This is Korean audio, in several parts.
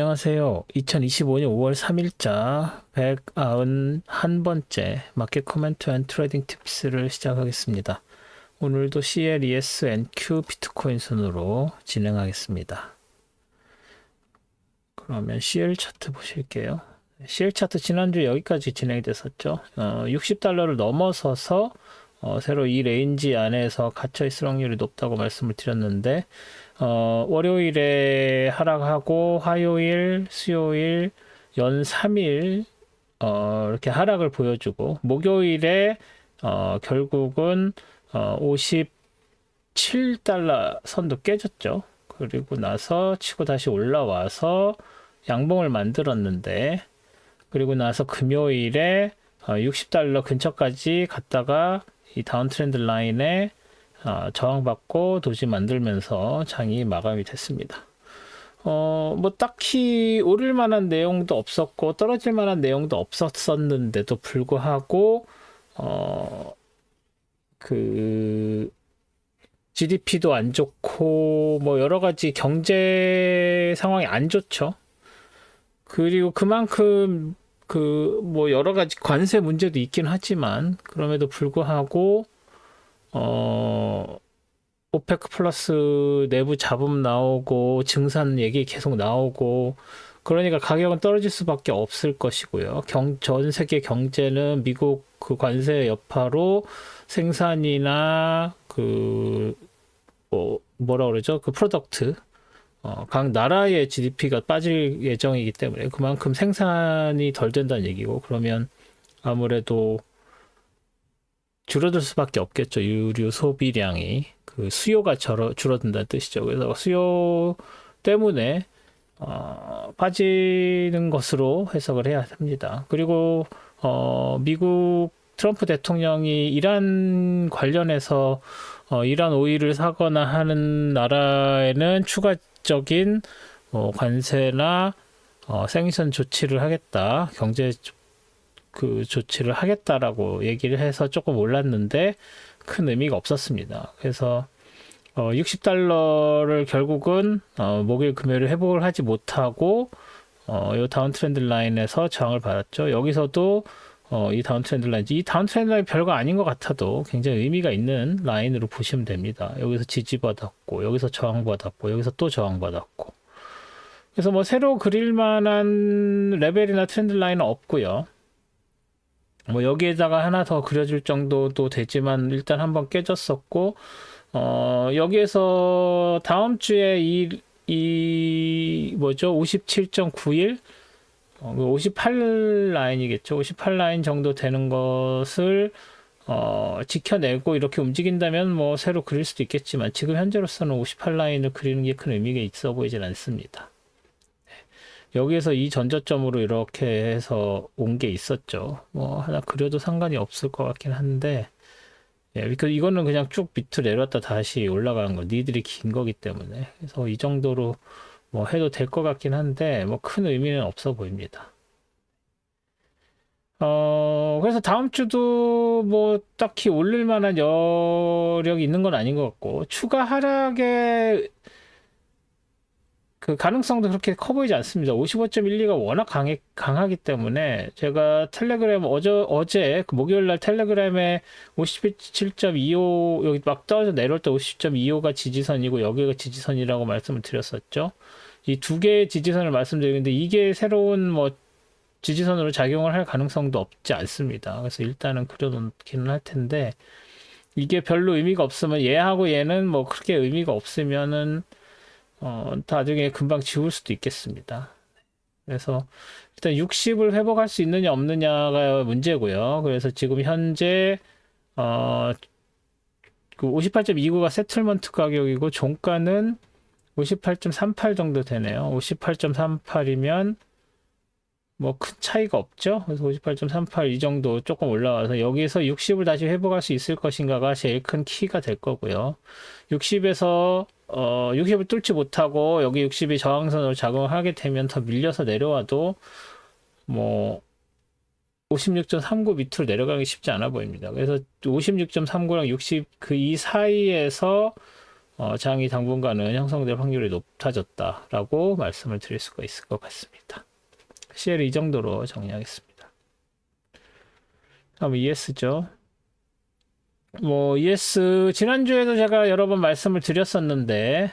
안녕하세요. 2025년 5월 3일자 191번째 마켓 코멘트 앤 트레이딩 팁스를 시작하겠습니다. 오늘도 CL, ES, NQ, 비트코인 순으로 진행하겠습니다. 그러면 CL 차트 보실게요. CL 차트 지난주 여기까지 진행이 됐었죠. 60달러를 넘어서서 새로 이 레인지 안에서 갇혀있을 확률이 높다고 말씀을 드렸는데 월요일에 하락하고 화요일, 수요일, 연 3일 이렇게 하락을 보여주고 목요일에 결국은 57달러 선도 깨졌죠. 그리고 나서 치고 다시 올라와서 양봉을 만들었는데 그리고 나서 금요일에 60달러 근처까지 갔다가 이 다운 트렌드 라인에 저항받고 도지 만들면서 장이 마감이 됐습니다. 뭐 딱히 오를 만한 내용도 없었고 떨어질 만한 내용도 없었었는데도 불구하고 그 GDP도 안 좋고 뭐 여러 가지 경제 상황이 안 좋죠. 그리고 그만큼 그 뭐 여러 가지 관세 문제도 있긴 하지만 그럼에도 불구하고 오페크 플러스 내부 잡음 나오고 증산 얘기 계속 나오고 그러니까 가격은 떨어질 수밖에 없을 것이고요. 전 세계 경제는 미국 그 관세 여파로 생산이나 그 뭐라 그러죠? 그 프로덕트 각 나라의 GDP가 빠질 예정이기 때문에 그만큼 생산이 덜 된다는 얘기고 그러면 아무래도 줄어들 수밖에 없겠죠. 유류 소비량이 그 수요가 줄어든다는 뜻이죠. 그래서 수요 때문에 빠지는 것으로 해석을 해야 합니다. 그리고 미국 트럼프 대통령이 이란 관련해서 이란 오일을 사거나 하는 나라에는 추가적인 관세나 생선 조치를 하겠다, 경제 그 조치를 하겠다라고 얘기를 해서 조금 올랐는데 큰 의미가 없었습니다. 그래서 60달러를 결국은 목요일 금요일 회복을 하지 못하고 이 다운 트렌드 라인에서 저항을 받았죠. 여기서도 이 다운 트렌드 라인 별거 아닌 것 같아도 굉장히 의미가 있는 라인으로 보시면 됩니다. 여기서 지지받았고 여기서 저항받았고 여기서 또 저항받았고 그래서 뭐 새로 그릴 만한 레벨이나 트렌드 라인은 없고요. 뭐 여기에다가 하나 더 그려줄 정도도 되지만 일단 한번 깨졌었고 여기에서 다음 주에 이 뭐죠? 57.91 58 라인이겠죠. 58 라인 정도 되는 것을 지켜내고 이렇게 움직인다면 뭐 새로 그릴 수도 있겠지만 지금 현재로서는 58 라인을 그리는 게 큰 의미가 있어 보이진 않습니다. 여기에서 이 전저점으로 이렇게 해서 온 게 있었죠. 뭐 하나 그려도 상관이 없을 것 같긴 한데 이거는 그냥 쭉 밑으로 내려왔다 다시 올라가는 거 니들이 긴 거기 때문에 그래서 이 정도로 뭐 해도 될 것 같긴 한데 뭐 큰 의미는 없어 보입니다. 그래서 다음 주도 뭐 딱히 올릴 만한 여력이 있는 건 아닌 것 같고 추가 하락의 그 가능성도 그렇게 커 보이지 않습니다. 55.12가 워낙 강하기 때문에 제가 텔레그램 어제 그 목요일 날 텔레그램에 57.25 여기 막 떨어져 내려올 때 50.25가 지지선이고 여기가 지지선이라고 말씀을 드렸었죠. 이 두 개의 지지선을 말씀드리는데 이게 새로운 뭐 지지선으로 작용을 할 가능성도 없지 않습니다. 그래서 일단은 그려놓기는 할 텐데 이게 별로 의미가 없으면 얘하고 얘는 뭐 크게 의미가 없으면은 나중에 금방 지울 수도 있겠습니다. 그래서 일단 60을 회복할 수 있느냐 없느냐가 문제고요. 그래서 지금 현재 그 58.29가 세틀먼트 가격이고 종가는 58.38 정도 되네요. 58.38이면 뭐 큰 차이가 없죠. 그래서 58.38 이 정도 조금 올라와서 여기서 60을 다시 회복할 수 있을 것인가가 제일 큰 키가 될 거고요. 60에서 60을 뚫지 못하고 여기 60이 저항선으로 작용을 하게 되면 더 밀려서 내려와도 뭐 56.39 밑으로 내려가기 쉽지 않아 보입니다. 그래서 56.39랑 60 그 이 사이에서 장이 당분간은 형성될 확률이 높아졌다라고 말씀을 드릴 수가 있을 것 같습니다. CL 이 정도로 정리하겠습니다. 다음 ES죠. 뭐 ES 지난주에도 제가 여러 번 말씀을 드렸었는데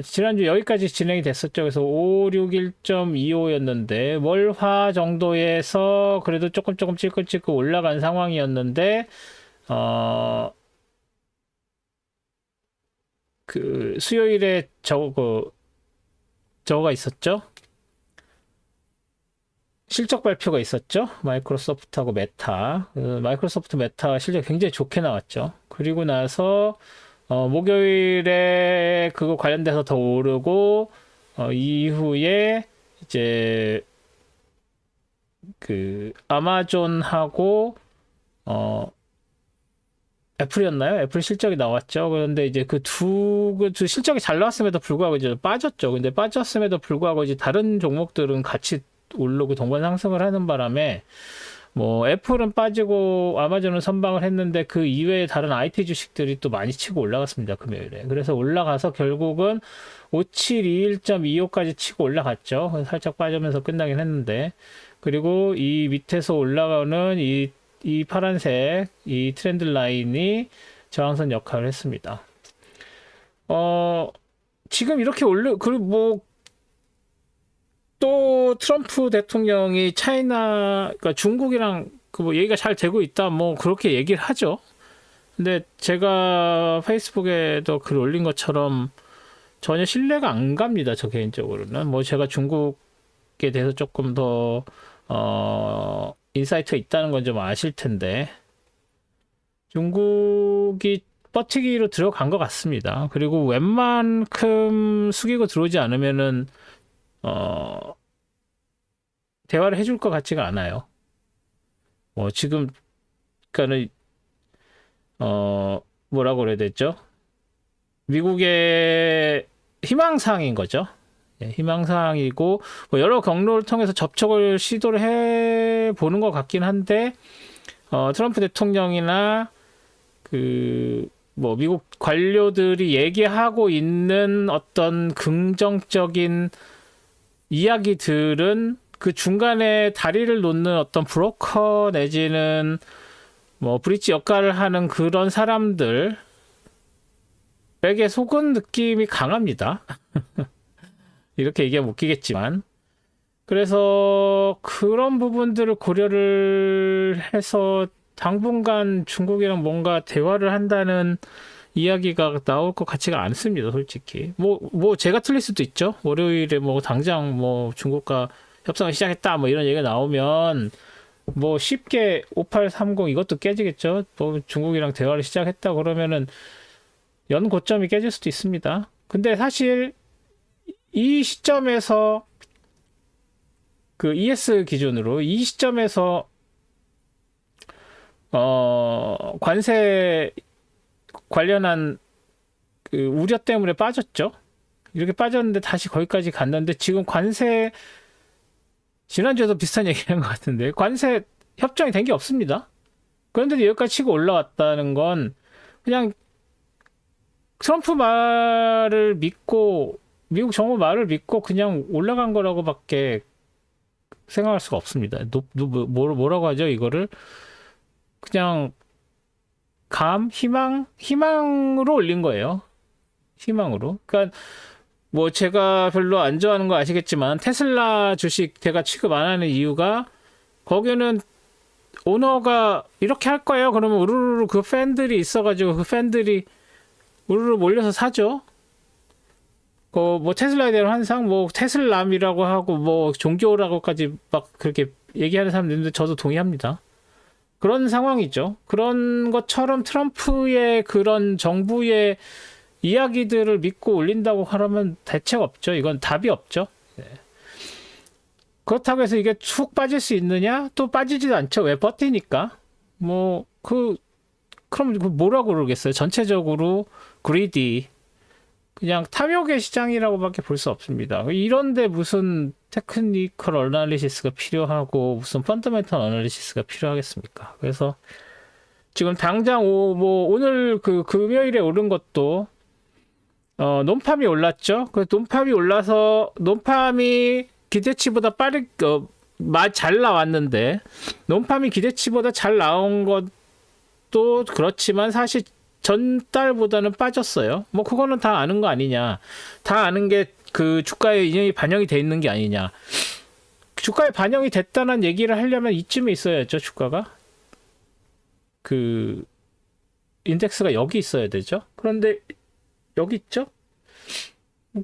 지난주 여기까지 진행이 됐었죠. 그래서 561.25였는데 월화 정도에서 그래도 조금 찔끔찔끔 올라간 상황이었는데 그 수요일에 저거가 있었죠. 실적 발표가 있었죠. 마이크로소프트하고 메타. 마이크로소프트 메타 실적 굉장히 좋게 나왔죠. 그리고 나서 목요일에 그거 관련돼서 더 오르고 이후에 이제 그 아마존하고 애플이었나요? 애플 실적이 나왔죠. 그런데 이제 그 실적이 잘 나왔음에도 불구하고 이제 빠졌죠. 근데 빠졌음에도 불구하고 이제 다른 종목들은 같이 오르고 동반 상승을 하는 바람에 뭐 애플은 빠지고 아마존은 선방을 했는데 그 이외에 다른 IT 주식들이 또 많이 치고 올라갔습니다. 금요일에. 그래서 올라가서 결국은 5721.25까지 치고 올라갔죠. 살짝 빠지면서 끝나긴 했는데 그리고 이 밑에서 올라가는 이 파란색 이 트렌드 라인이 저항선 역할을 했습니다. 지금 이렇게 그리고 뭐 또 트럼프 대통령이 그러니까 중국이랑 그 뭐 얘기가 잘 되고 있다 뭐 그렇게 얘기를 하죠. 근데 제가 페이스북에도 글 올린 것처럼 전혀 신뢰가 안 갑니다. 저 개인적으로는 뭐 제가 중국에 대해서 조금 더 인사이트가 있다는 건 좀 아실 텐데 중국이 뻗치기로 들어간 것 같습니다. 그리고 웬만큼 숙이고 들어오지 않으면은 대화를 해줄 것 같지가 않아요. 뭐 지금 그러니까는 뭐라고 그래야 되죠? 미국의 희망사항인 거죠. 예, 희망사항이고 뭐 여러 경로를 통해서 접촉을 시도를 해 보는 것 같긴 한데 트럼프 대통령이나 그 뭐 미국 관료들이 얘기하고 있는 어떤 긍정적인 이야기들은 그 중간에 다리를 놓는 어떤 브로커 내지는 뭐 브릿지 역할을 하는 그런 사람들에게 속은 느낌이 강합니다. 이렇게 얘기하면 웃기겠지만 그래서 그런 부분들을 고려를 해서 당분간 중국이랑 뭔가 대화를 한다는 이야기가 나올 것 같지가 않습니다, 솔직히. 뭐 제가 틀릴 수도 있죠. 월요일에 뭐 당장 뭐 중국과 협상을 시작했다 뭐 이런 얘기가 나오면 뭐 쉽게 5830 이것도 깨지겠죠. 뭐 중국이랑 대화를 시작했다 그러면은 연 고점이 깨질 수도 있습니다. 근데 사실 이 시점에서 그 ES 기준으로 이 시점에서 관세 관련한 그 우려 때문에 빠졌죠. 이렇게 빠졌는데 다시 거기까지 갔는데 지금 관세 지난주에도 비슷한 얘기한 것 같은데 관세 협정이 된 게 없습니다. 그런데 여기까지 치고 올라왔다는 건 그냥 트럼프 말을 믿고 미국 정부 말을 믿고 그냥 올라간 거라고밖에 생각할 수가 없습니다. 뭐라고 하죠? 이거를 그냥 희망으로 올린 거예요. 희망으로. 그러니까 뭐 제가 별로 안 좋아하는 거 아시겠지만 테슬라 주식 제가 취급 안 하는 이유가 거기는 오너가 이렇게 할 거예요. 그러면 우르르 그 팬들이 있어가지고 그 팬들이 우르르 몰려서 사죠. 뭐 테슬라에 대한 환상, 뭐 테슬람이라고 하고 뭐 종교라고까지 막 그렇게 얘기하는 사람들 있는데 저도 동의합니다. 그런 상황이죠. 그런 것처럼 트럼프의 그런 정부의 이야기들을 믿고 올린다고 하면 대책 없죠. 이건 답이 없죠. 네. 그렇다고 해서 이게 쭉 빠질 수 있느냐? 또 빠지지도 않죠. 왜 버티니까? 그럼 뭐라고 그러겠어요? 전체적으로 그리디 그냥 탐욕의 시장이라고밖에 볼 수 없습니다. 이런데 무슨 테크니컬 어널리시스가 필요하고 무슨 펀더멘털 어널리시스가 필요하겠습니까? 그래서 지금 당장 뭐 오늘 그 금요일에 오른 것도 논팜이 올랐죠. 그 논팜이 올라서 논팜이 기대치보다 잘 나왔는데 논팜이 기대치보다 잘 나온 것도 그렇지만 사실 전달보다는 빠졌어요. 뭐 그거는 다 아는 거 아니냐. 다 아는 게 그 주가에 이미 반영이 돼 있는 게 아니냐. 주가에 반영이 됐다는 얘기를 하려면 이쯤에 있어야죠. 주가가 그 인덱스가 여기 있어야 되죠. 그런데 여기 있죠.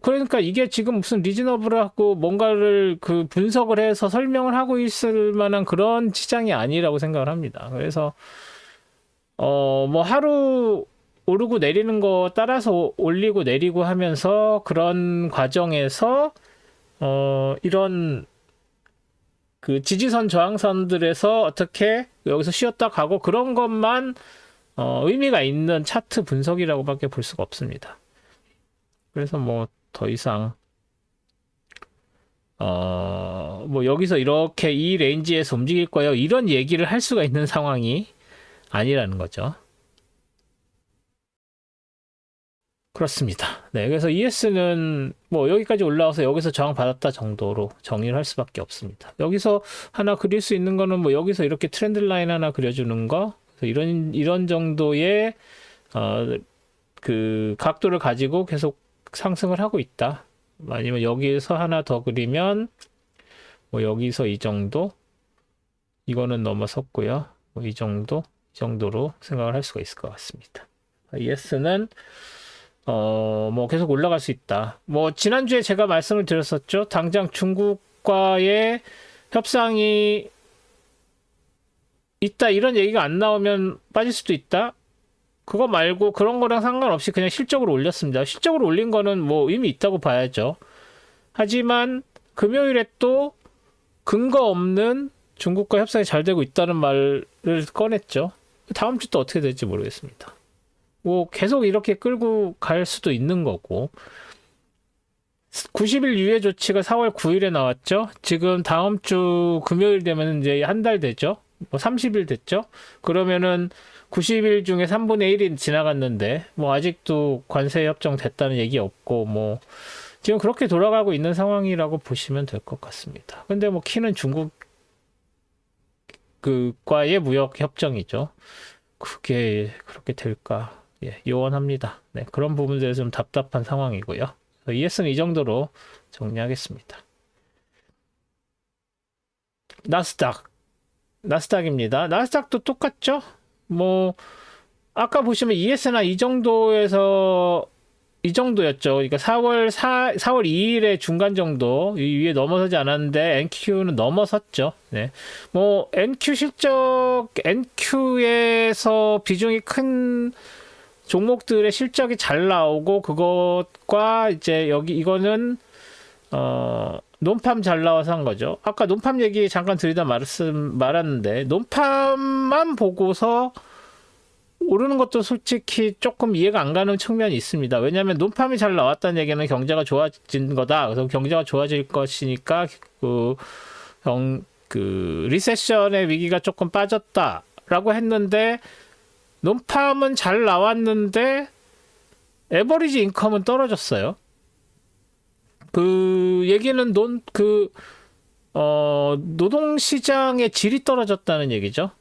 그러니까 이게 지금 무슨 리즈너블하고 뭔가를 그 분석을 해서 설명을 하고 있을 만한 그런 시장이 아니라고 생각을 합니다. 그래서 뭐 하루 오르고 내리는 거 따라서 올리고 내리고 하면서 그런 과정에서 이런 그 지지선 저항선들에서 어떻게 여기서 쉬었다 가고 그런 것만 의미가 있는 차트 분석이라고밖에 볼 수가 없습니다. 그래서 뭐 더 이상 뭐 여기서 이렇게 이 레인지에서 움직일 거예요 이런 얘기를 할 수가 있는 상황이 아니라는 거죠. 그렇습니다. 네, 그래서 ES는 뭐 여기까지 올라와서 여기서 저항 받았다 정도로 정의를 할 수밖에 없습니다. 여기서 하나 그릴 수 있는 거는 뭐 여기서 이렇게 트렌드 라인 하나 그려주는 거, 이런 정도의 그 각도를 가지고 계속 상승을 하고 있다. 아니면 여기에서 하나 더 그리면 뭐 여기서 이 정도, 이거는 넘어섰고요. 뭐 이 정도로 생각을 할 수가 있을 것 같습니다. ES는 뭐 계속 올라갈 수 있다. 뭐 지난주에 제가 말씀을 드렸었죠. 당장 중국과의 협상이 있다 이런 얘기가 안 나오면 빠질 수도 있다. 그거 말고 그런 거랑 상관없이 그냥 실적으로 올렸습니다. 실적으로 올린 거는 뭐 의미 있다고 봐야죠. 하지만 금요일에 또 근거 없는 중국과 협상이 잘 되고 있다는 말을 꺼냈죠. 다음 주 또 어떻게 될지 모르겠습니다. 뭐 계속 이렇게 끌고 갈 수도 있는 거고 90일 유예 조치가 4월 9일에 나왔죠. 지금 다음 주 금요일 되면 이제 한 달 되죠. 뭐 30일 됐죠. 그러면은 90일 중에 3분의 1이 지나갔는데 뭐 아직도 관세 협정 됐다는 얘기 없고 뭐 지금 그렇게 돌아가고 있는 상황이라고 보시면 될 것 같습니다. 근데 뭐 키는 중국 그과의 무역 협정이죠. 그게 그렇게 될까? 예, 요원합니다. 네, 그런 부분들에 좀 답답한 상황이고요. ES는 이 정도로 정리하겠습니다. 나스닥입니다. 나스닥도 똑같죠? 뭐 아까 보시면 ES나 이 정도였죠. 그러니까 4월 2일의 중간 정도 이 위에 넘어서지 않았는데 NQ는 넘어섰죠. 네. 뭐 NQ에서 비중이 큰 종목들의 실적이 잘 나오고 그것과 이제 이거는 논팜 잘 나와서 한 거죠. 아까 논팜 얘기 잠깐 드리다 말았는데 논팜만 보고서 오르는 것도 솔직히 조금 이해가 안 가는 측면이 있습니다. 왜냐하면 논팜이 잘 나왔다는 얘기는 경제가 좋아진 거다. 그래서 경제가 좋아질 것이니까 리세션의 위기가 조금 빠졌다라고 했는데 논팜은 잘 나왔는데 에버리지 인컴은 떨어졌어요. 그 얘기는 노동시장의 질이 떨어졌다는 얘기죠.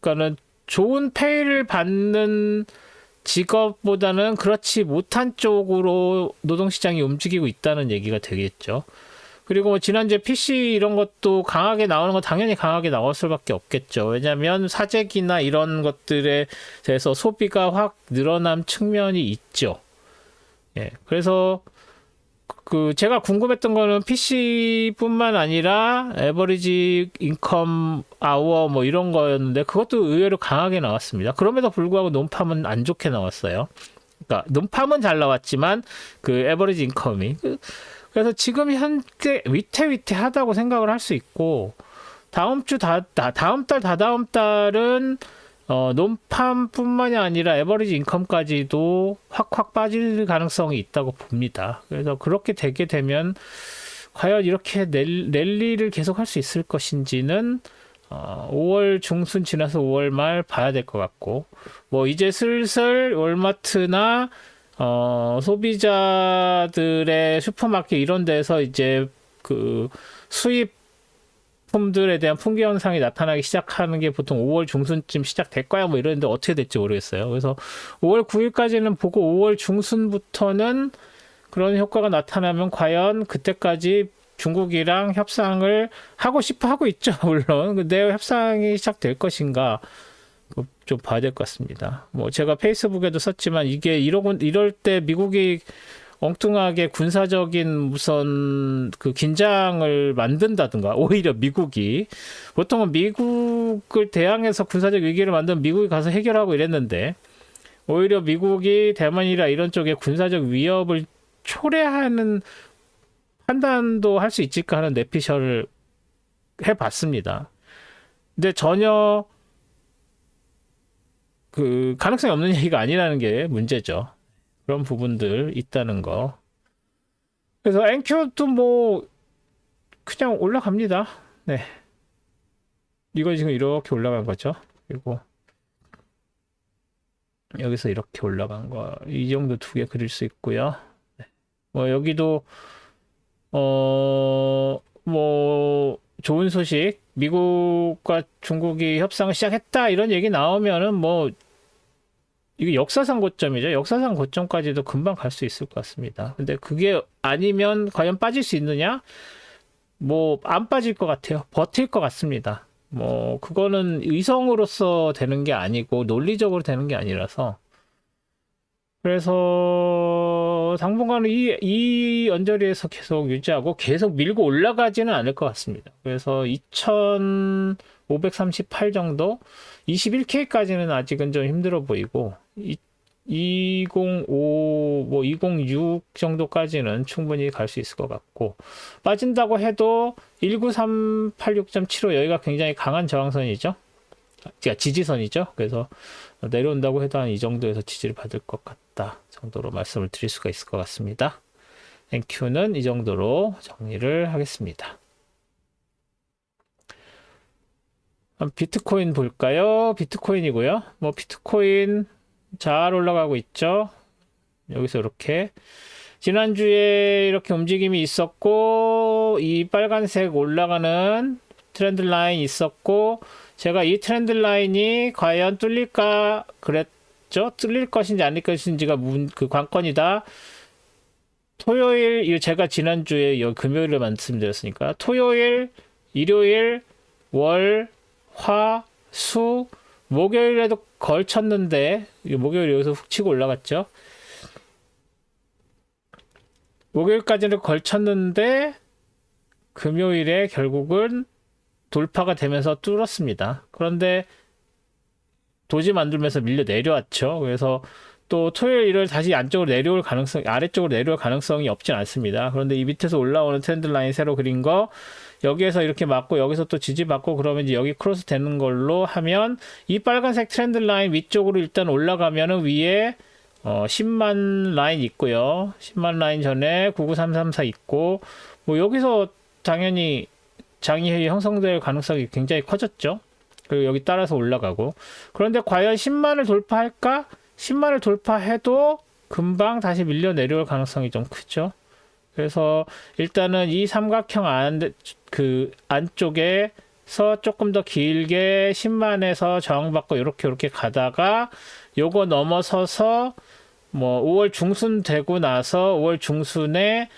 그러니까는 좋은 페이를 받는 직업보다는 그렇지 못한 쪽으로 노동시장이 움직이고 있다는 얘기가 되겠죠. 그리고 뭐 지난주에 PC 이런 것도 강하게 나오는 건 당연히 강하게 나올 수밖에 없겠죠. 왜냐하면 사재기나 이런 것들에 대해서 소비가 확 늘어난 측면이 있죠. 예, 그래서 제가 궁금했던 거는 PC뿐만 아니라 에버리지 인컴 아워 뭐 이런 거였는데 그것도 의외로 강하게 나왔습니다. 그럼에도 불구하고 논팜은 안 좋게 나왔어요. 그러니까 논팜은 잘 나왔지만 그 에버리지 인컴이 그래서 지금 현재 위태위태하다고 생각을 할 수 있고 다음 달 다다음 달은 논팜뿐만이 아니라 에버리지 인컴까지도 확 빠질 가능성이 있다고 봅니다. 그래서 그렇게 되게 되면 과연 이렇게 랠리를 계속 할 수 있을 것인지는 5월 중순 지나서 5월 말 봐야 될 것 같고, 뭐 이제 슬슬 월마트나 소비자들의 슈퍼마켓 이런 데서 이제 그 수입품들에 대한 품귀 현상이 나타나기 시작하는 게 보통 5월 중순쯤 시작될 거야 뭐 이러는데 어떻게 될지 모르겠어요. 그래서 5월 9일까지는 보고 5월 중순부터는 그런 효과가 나타나면 과연 그때까지 중국이랑 협상을 하고 싶어 하고 있죠, 물론. 근데 협상이 시작될 것인가 좀 봐야 될 것 같습니다. 뭐 제가 페이스북에도 썼지만 이게 이럴 때 미국이 엉뚱하게 군사적인 무슨 그 긴장을 만든다든가, 오히려 미국이 보통은 미국을 대항해서 군사적 위기를 만든 미국이 가서 해결하고 이랬는데, 오히려 미국이 대만이라 이런 쪽에 군사적 위협을 초래하는 판단도 할 수 있을까 하는 내피셜을 해봤습니다. 근데 전혀 그 가능성이 없는 얘기가 아니라는 게 문제죠. 그런 부분들 있다는 거. 그래서 엔큐도 뭐 그냥 올라갑니다. 네. 이거 지금 이렇게 올라간 거죠. 그리고 여기서 이렇게 올라간 거. 이 정도 두 개 그릴 수 있고요. 네. 뭐 여기도 뭐 좋은 소식, 미국과 중국이 협상을 시작했다 이런 얘기 나오면은 뭐 이게 역사상 고점이죠. 역사상 고점까지도 금방 갈 수 있을 것 같습니다. 근데 그게 아니면 과연 빠질 수 있느냐? 뭐 안 빠질 것 같아요. 버틸 것 같습니다. 뭐 그거는 의성으로서 되는 게 아니고 논리적으로 되는 게 아니라서, 그래서 당분간은 이 언저리에서 계속 유지하고 계속 밀고 올라가지는 않을 것 같습니다. 그래서 2538 정도, 21K까지는 아직은 좀 힘들어 보이고, 205, 뭐 206 정도까지는 충분히 갈 수 있을 것 같고, 빠진다고 해도 19386.75 여기가 굉장히 강한 저항선이죠. 그러니까 지지선이죠. 그래서 내려온다고 해도 한 이 정도에서 지지를 받을 것 같다 정도로 말씀을 드릴 수가 있을 것 같습니다. NQ는 이 정도로 정리를 하겠습니다. 비트코인 볼까요? 비트코인이고요. 뭐 비트코인 잘 올라가고 있죠. 여기서 이렇게 지난주에 이렇게 움직임이 있었고, 이 빨간색 올라가는 트렌드 라인 있었고, 제가 이 트렌드 라인이 과연 뚫릴까 그랬죠. 뚫릴 것인지 아닐 것인지가 그 관건이다. 토요일, 제가 지난주에 금요일에 말씀드렸으니까 토요일, 일요일, 월, 화, 수, 목요일에도 걸쳤는데, 목요일 여기서 훅 치고 올라갔죠. 목요일까지는 걸쳤는데 금요일에 결국은 돌파가 되면서 뚫었습니다. 그런데 도지 만들면서 밀려 내려왔죠. 그래서 또 토요일, 일요일 다시 안쪽으로 내려올 가능성, 아래쪽으로 내려올 가능성이 없진 않습니다. 그런데 이 밑에서 올라오는 트렌드 라인 새로 그린 거, 여기에서 이렇게 맞고 여기서 또 지지받고 그러면 이제 여기 크로스 되는 걸로 하면, 이 빨간색 트렌드 라인 위쪽으로 일단 올라가면은 위에 10만 라인 있고요. 10만 라인 전에 99334 있고, 뭐 여기서 당연히 장이해이 형성될 가능성이 굉장히 커졌죠. 그리고 여기 따라서 올라가고. 그런데 과연 10만을 돌파할까? 10만을 돌파해도 금방 다시 밀려 내려올 가능성이 좀 크죠. 그래서 일단은 이 삼각형 안쪽에서 조금 더 길게 10만에서 저항받고 이렇게 가다가 요거 넘어서서 뭐 5월 중순 되고 나서 5월 중순에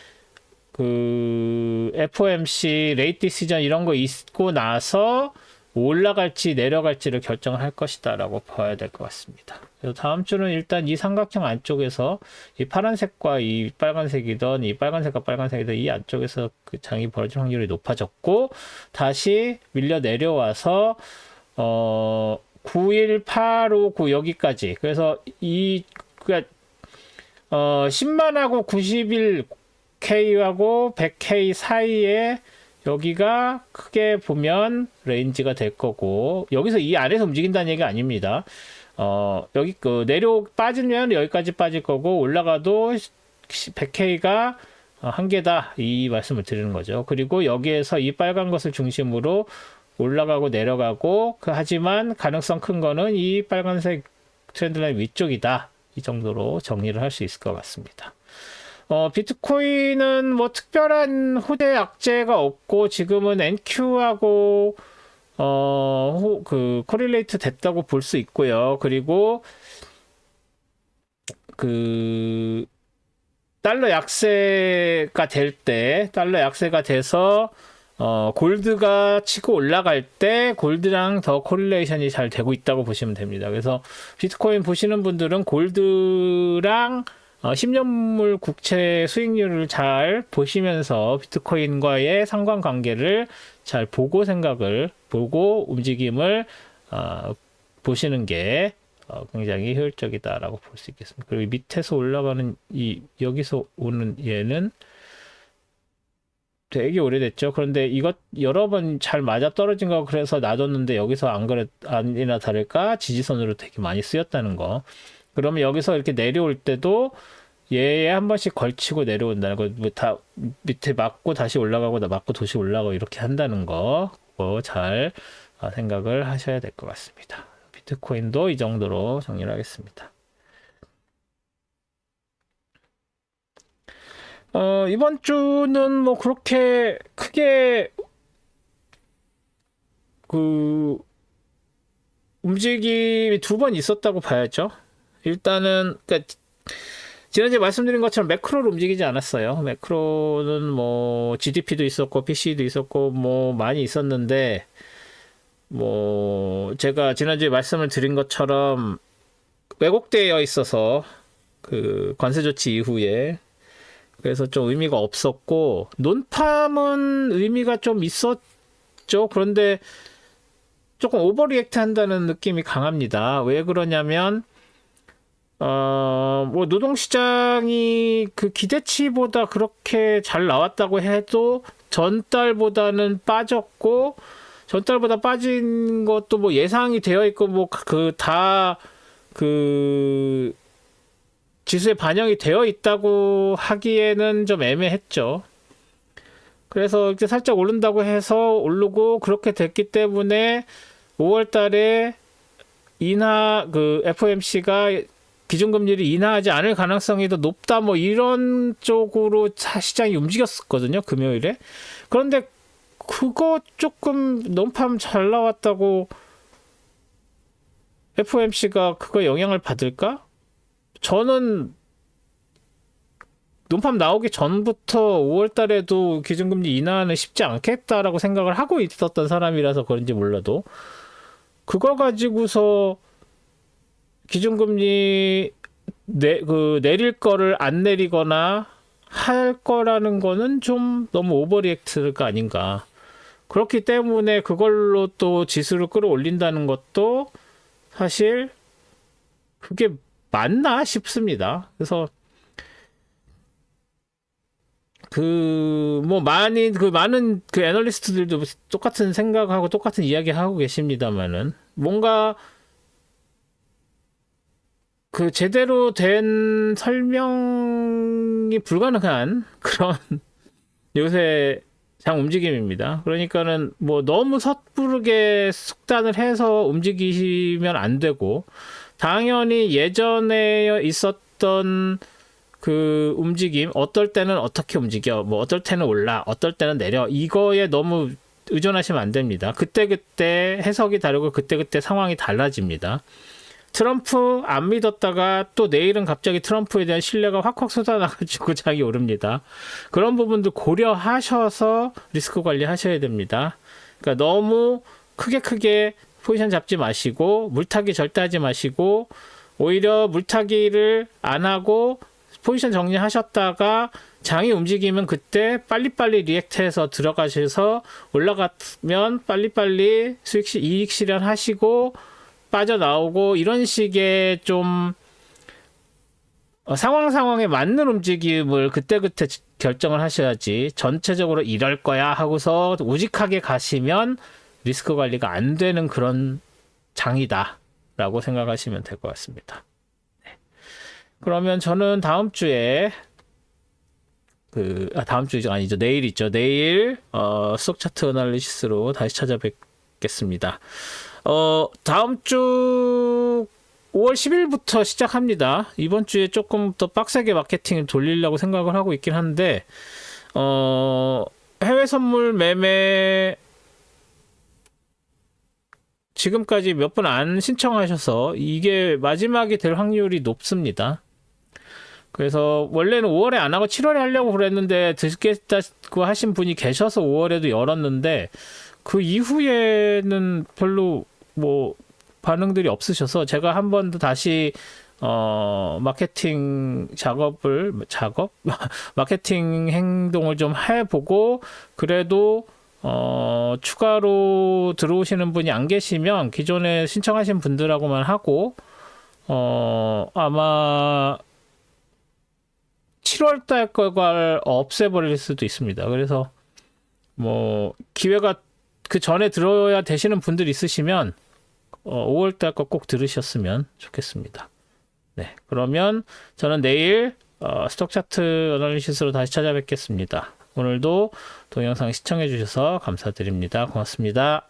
그 FOMC 레이트 디시전 이런 거 있고 나서 올라갈지 내려갈지를 결정할 것이다 라고 봐야 될 것 같습니다. 그래서 다음 주는 일단 이 삼각형 안쪽에서 이 파란색과 이 빨간색이던, 이 빨간색과 빨간색이던 이 안쪽에서 그 장이 벌어질 확률이 높아졌고, 다시 밀려 내려와서 91859 여기까지. 그래서 그러니까 10만하고 91K하고 100K 사이에 여기가 크게 보면 레인지가 될 거고, 여기서 이 아래에서 움직인다는 얘기가 아닙니다. 여기 빠지면 여기까지 빠질 거고, 올라가도 100K가 한계다 이 말씀을 드리는 거죠. 그리고 여기에서 이 빨간 것을 중심으로 올라가고 내려가고 하지만 가능성 큰 거는 이 빨간색 트렌드라인 위쪽이다. 이 정도로 정리를 할 수 있을 것 같습니다. 비트코인은 뭐 특별한 호재 악재가 없고 지금은 NQ하고 그 코릴레이트 됐다고 볼 수 있고요. 그리고 그 달러 약세가 돼서 골드가 치고 올라갈 때 골드랑 더 코릴레이션이 잘 되고 있다고 보시면 됩니다. 그래서 비트코인 보시는 분들은 골드랑 10년물 국채 수익률을 잘 보시면서 비트코인과의 상관관계를 잘 보고 보고 움직임을 보시는 게 굉장히 효율적이다라고 볼 수 있겠습니다. 그리고 밑에서 올라가는 여기서 오는 얘는 되게 오래됐죠. 그런데 이것 여러 번 잘 맞아 떨어진 거 그래서 놔뒀는데 여기서 아니나 다를까 지지선으로 되게 많이 쓰였다는 거. 그러면 여기서 이렇게 내려올 때도 얘에 한 번씩 걸치고 내려온다는 거. 다 밑에 맞고 다시 올라가고 맞고 다시 올라가고 이렇게 한다는 거. 그거 잘 생각을 하셔야 될 것 같습니다. 비트코인도 이 정도로 정리를 하겠습니다. 이번 주는 뭐 그렇게 크게 그 움직임이 두 번 있었다고 봐야죠. 일단은 그러니까 지난주에 말씀드린 것처럼 매크로로 움직이지 않았어요. 매크로는 뭐 GDP도 있었고 PC도 있었고 뭐 많이 있었는데 뭐 제가 지난주에 말씀을 드린 것처럼 왜곡되어 있어서 그 관세 조치 이후에 그래서 좀 의미가 없었고 논팜은 의미가 좀 있었죠. 그런데 조금 오버리액트 한다는 느낌이 강합니다. 왜 그러냐면 뭐 노동시장이 그 기대치보다 그렇게 잘 나왔다고 해도 전달보다는 빠졌고 전달보다 빠진 것도 뭐 예상이 되어 있고 뭐 그 지수에 반영이 되어 있다고 하기에는 좀 애매했죠. 그래서 이제 살짝 오른다고 해서 오르고 그렇게 됐기 때문에 5월 달에 그 FOMC가 기준금리를 인하하지 않을 가능성이 더 높다 뭐 이런 쪽으로 시장이 움직였었거든요. 금요일에. 그런데 그거 조금 논팜 잘 나왔다고 FOMC가 그거 영향을 받을까? 저는 논팜 나오기 전부터 5월 달에도 기준금리 인하는 쉽지 않겠다라고 생각을 하고 있었던 사람이라서 그런지 몰라도 그거 가지고서 기준금리 내릴 거를 안 내리거나 할 거라는 거는 좀 너무 오버리액트가 아닌가. 그렇기 때문에 그걸로 또 지수를 끌어올린다는 것도 사실 그게 맞나 싶습니다. 그래서 많은 그 애널리스트들도 똑같은 생각하고 똑같은 이야기 하고 계십니다만은 뭔가 그 제대로 된 설명이 불가능한 그런 요새 장 움직임입니다. 그러니까는 뭐 너무 섣부르게 속단을 해서 움직이시면 안 되고 당연히 예전에 있었던 그 움직임 어떨 때는 어떻게 움직여 뭐 어떨 때는 올라 어떨 때는 내려 이거에 너무 의존하시면 안 됩니다. 그때그때 해석이 다르고 그때그때 상황이 달라집니다. 트럼프 안 믿었다가 또 내일은 갑자기 트럼프에 대한 신뢰가 확확 쏟아나가지고 장이 오릅니다. 그런 부분도 고려하셔서 리스크 관리하셔야 됩니다. 그러니까 너무 크게 포지션 잡지 마시고 물타기 절대 하지 마시고 오히려 물타기를 안 하고 포지션 정리하셨다가 장이 움직이면 그때 빨리빨리 리액트해서 들어가셔서 올라가면 빨리빨리 이익 실현하시고 빠져나오고 이런 식의 좀 상황에 맞는 움직임을 그때그때 결정을 하셔야지 전체적으로 이럴 거야 하고서 우직하게 가시면 리스크 관리가 안 되는 그런 장이다 라고 생각하시면 될 것 같습니다. 네. 그러면 저는 다음 주에 다음 주 아니죠. 내일 있죠. 내일 스톡 차트 애널리시스로 다시 찾아뵙 찾아뵙겠습니다. 다음 주 5월 10일부터 시작합니다. 이번 주에 조금 더 빡세게 마케팅을 돌리려고 생각을 하고 있긴 한데, 해외 선물 매매 지금까지 몇 분 안 신청하셔서 이게 마지막이 될 확률이 높습니다. 그래서 원래는 5월에 안 하고 7월에 하려고 그랬는데 듣겠다고 하신 분이 계셔서 5월에도 열었는데 그 이후에는 별로 뭐 반응들이 없으셔서 제가 한 번 더 다시 마케팅 마케팅 행동을 좀 해보고 그래도 추가로 들어오시는 분이 안 계시면 기존에 신청하신 분들하고만 하고 아마 7월달 걸 없애버릴 수도 있습니다. 그래서 뭐 기회가 그 전에 들어야 되시는 분들 있으시면 5월달 거 꼭 들으셨으면 좋겠습니다. 네, 그러면 저는 내일 스톡 차트 어널리시스로 다시 찾아뵙겠습니다. 오늘도 동영상 시청해 주셔서 감사드립니다. 고맙습니다.